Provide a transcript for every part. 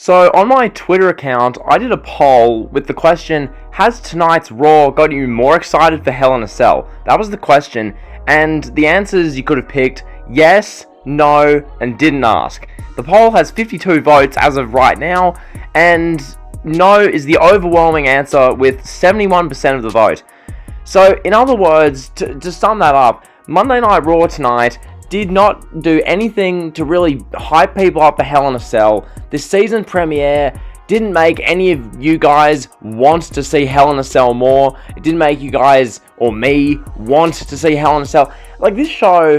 So on my Twitter account, I did a poll with the question, has tonight's Raw got you more excited for Hell in a Cell? That was the question, and the answers you could have picked yes, no, and didn't ask. The poll has 52 votes as of right now, and no is the overwhelming answer with 71% of the vote. So in other words, to sum that up, Monday Night Raw tonight did not do anything to really hype people up for Hell in a Cell. This season premiere didn't make any of you guys want to see Hell in a Cell more. It didn't make you guys, or me, want to see Hell in a Cell. Like, this show...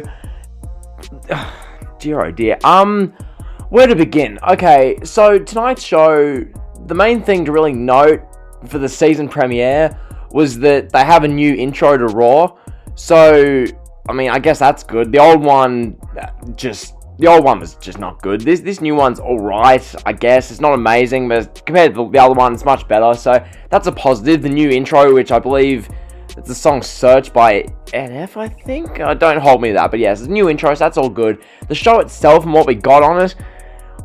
dear oh dear. Where to begin? Okay, so tonight's show, the main thing to really note for the season premiere was that they have a new intro to Raw. So... I mean, I guess that's good. The old one was just not good. This new one's alright, I guess. It's not amazing, but compared to the other one, it's much better. So, that's a positive. The new intro, which I believe it's the song Search by NF, I think? Don't hold me to that, but yes, it's a new intro, so that's all good. The show itself and what we got on it,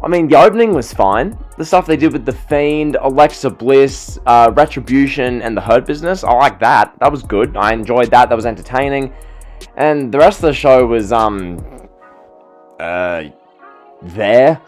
I mean, the opening was fine. The stuff they did with The Fiend, Alexa Bliss, Retribution, and The Hurt Business, I like that. That was good. I enjoyed that. That was entertaining. And the rest of the show was, there.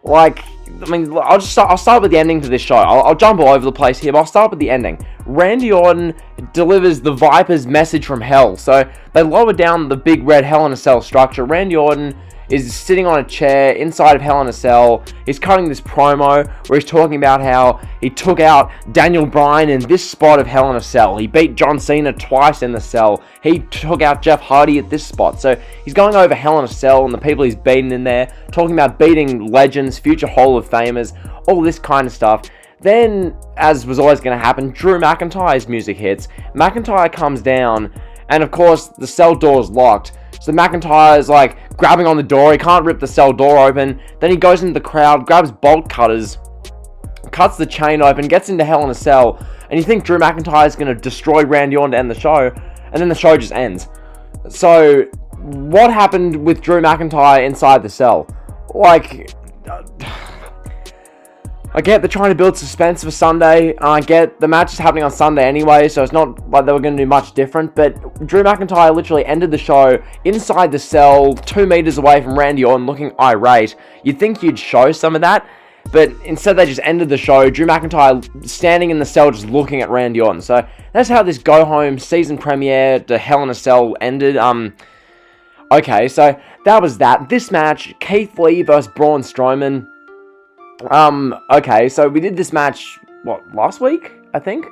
Like, I mean, I'll start with the ending to this show. I'll jump all over the place here, but I'll start with the ending. Randy Orton delivers the Viper's message from hell. So, they lower down the big red Hell in a Cell structure. Randy Orton is sitting on a chair inside of Hell in a Cell. He's cutting this promo where he's talking about how he took out Daniel Bryan in this spot of Hell in a Cell. He beat John Cena twice in the cell. He took out Jeff Hardy at this spot. So he's going over Hell in a Cell and the people he's beaten in there, talking about beating legends, future Hall of Famers, all this kind of stuff. Then, as was always going to happen, Drew McIntyre's music hits. McIntyre comes down, and of course, the cell door's locked. So McIntyre's like grabbing on the door. He can't rip the cell door open. Then he goes into the crowd, grabs bolt cutters, cuts the chain open, gets into Hell in a Cell. And you think Drew McIntyre's going to destroy Randy Orton to end the show. And then the show just ends. So what happened with Drew McIntyre inside the cell? Like... I get they're trying to build suspense for Sunday, and I get the match is happening on Sunday anyway, so it's not like they were going to do much different, but Drew McIntyre literally ended the show inside the cell, 2 meters away from Randy Orton, looking irate. You'd think you'd show some of that, but instead they just ended the show, Drew McIntyre standing in the cell just looking at Randy Orton. So that's how this go-home season premiere to Hell in a Cell ended. Okay, so that was that. This match, Keith Lee versus Braun Strowman. Okay, so we did this match, last week, I think?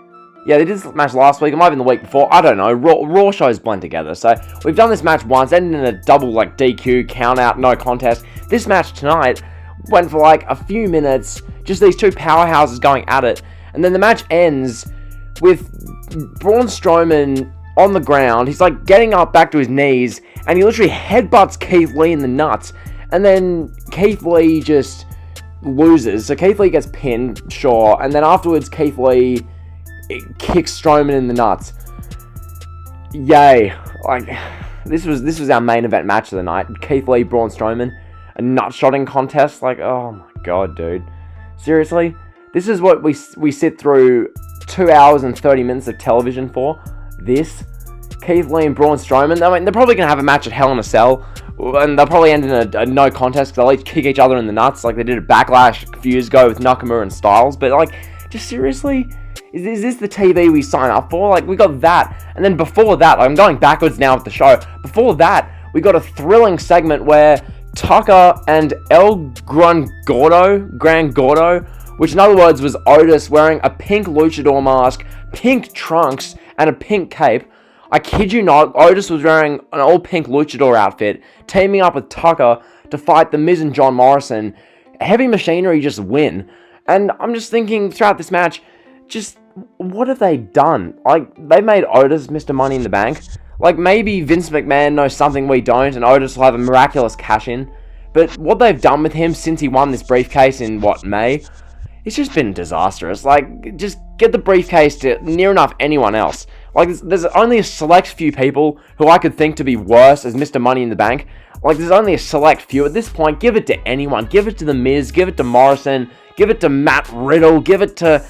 Yeah, they did this match last week, it might have been the week before, I don't know, Raw shows blend together, so we've done this match once, ended in a double, DQ, count out, no contest. This match tonight went for, a few minutes, just these two powerhouses going at it, and then the match ends with Braun Strowman on the ground, he's, getting up back to his knees, and he literally headbutts Keith Lee in the nuts, and then Keith Lee just loses, so Keith Lee gets pinned, sure, and then afterwards Keith Lee kicks Strowman in the nuts. Yay. This was our main event match of the night. Keith Lee, Braun Strowman, a nut-shotting contest, oh my god, dude. Seriously? This is what we sit through 2 hours and 30 minutes of television for? This? Keith Lee and Braun Strowman? I mean, they're probably going to have a match at Hell in a Cell, and they'll probably end in a no contest, because they'll each kick each other in the nuts, like they did a Backlash a few years ago with Nakamura and Styles, but, just seriously? Is this the TV we sign up for? We got that, and then before that, I'm going backwards now with the show, before that, we got a thrilling segment where Tucker and El Gran Gordo, which in other words was Otis wearing a pink luchador mask, pink trunks, and a pink cape. I kid you not, Otis was wearing an all-pink luchador outfit, teaming up with Tucker to fight The Miz and John Morrison. Heavy Machinery just win. And I'm just thinking, throughout this match, just, what have they done? They made Otis Mr. Money in the Bank. Maybe Vince McMahon knows something we don't, and Otis will have a miraculous cash-in. But what they've done with him since he won this briefcase in, May? It's just been disastrous. Just get the briefcase to near enough anyone else. There's only a select few people who I could think to be worse as Mr. Money in the Bank. There's only a select few. At this point, give it to anyone. Give it to The Miz. Give it to Morrison. give it to Matt Riddle, give it to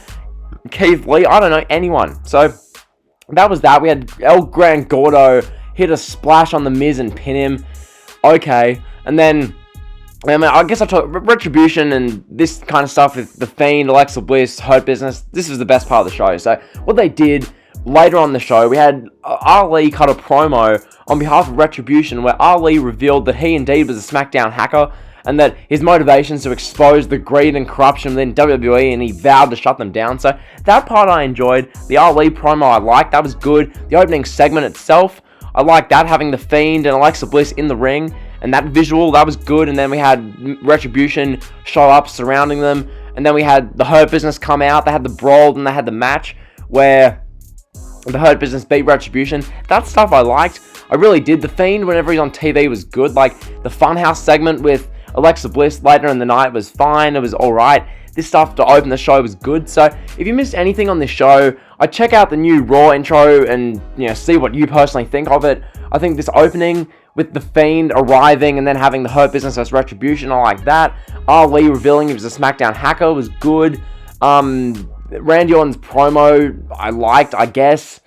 Keith Lee, I don't know, anyone. So that was that. We had El Gran Gordo hit a splash on the Miz and pin him. Okay, and then I guess I talked Retribution and this kind of stuff with the Fiend, Alexa Bliss, Hurt Business. This was the best part of the show. So what they did later on the show, we had Ali cut a promo on behalf of Retribution where Ali revealed that he indeed was a Smackdown hacker and that his motivations to expose the greed and corruption within WWE, and he vowed to shut them down. So that part I enjoyed. The Ali promo I liked. That was good. The opening segment itself, I liked that, having the Fiend and Alexa Bliss in the ring. And that visual, that was good. And then we had Retribution show up surrounding them. And then we had the Hurt Business come out. They had the brawl and they had the match where the Hurt Business beat Retribution. That stuff I liked. I really did. The Fiend, whenever he's on TV, was good. Like, the Funhouse segment with Alexa Bliss later in the night was fine. It was alright. This stuff to open the show was good. So, if you missed anything on this show, I'd check out the new Raw intro and, see what you personally think of it. I think this opening with the Fiend arriving and then having the Hurt Business as Retribution, I like that. Ali revealing he was a Smackdown hacker was good. Randy Orton's promo, I liked, I guess.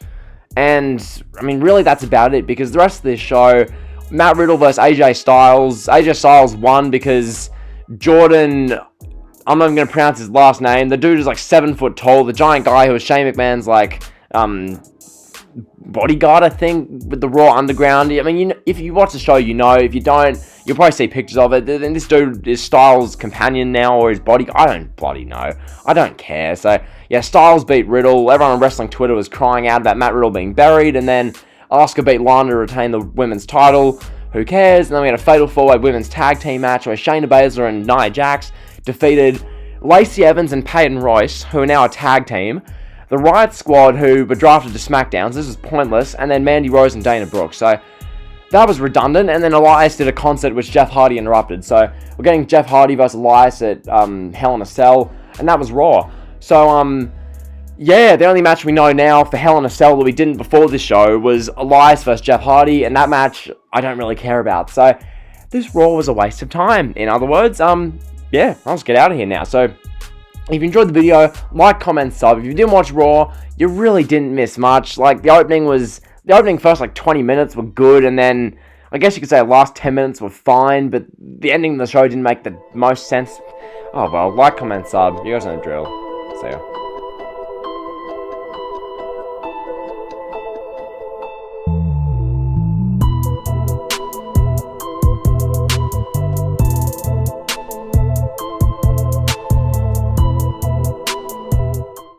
And, really that's about it, because the rest of this show, Matt Riddle versus AJ Styles. AJ Styles won because Jordan, I'm not even going to pronounce his last name. The dude is like 7 foot tall. The giant guy who was Shane McMahon's bodyguard, I think, with the Raw Underground. If you watch the show, you know. If you don't, you'll probably see pictures of it. Then this dude is Styles' companion now, or his bodyguard. I don't bloody know. I don't care. So, yeah, Styles beat Riddle. Everyone on wrestling Twitter was crying out about Matt Riddle being buried. And then Asuka beat Lana to retain the women's title. Who cares? And then we had a Fatal 4-Way women's tag team match where Shayna Baszler and Nia Jax defeated Lacey Evans and Peyton Royce, who are now a tag team. The Riot Squad, who were drafted to SmackDowns, this was pointless, and then Mandy Rose and Dana Brooke. So that was redundant, and then Elias did a concert which Jeff Hardy interrupted. So we're getting Jeff Hardy versus Elias at Hell in a Cell, and that was Raw. So, yeah, the only match we know now for Hell in a Cell that we didn't before this show was Elias versus Jeff Hardy, and that match I don't really care about. So this Raw was a waste of time. In other words, yeah, I'll just get out of here now. So if you enjoyed the video, like, comment, sub. If you didn't watch Raw, you really didn't miss much. Like, the opening first, 20 minutes were good, and then, I guess you could say the last 10 minutes were fine, but the ending of the show didn't make the most sense. Oh, well, like, comment, sub. You guys know the drill. See ya.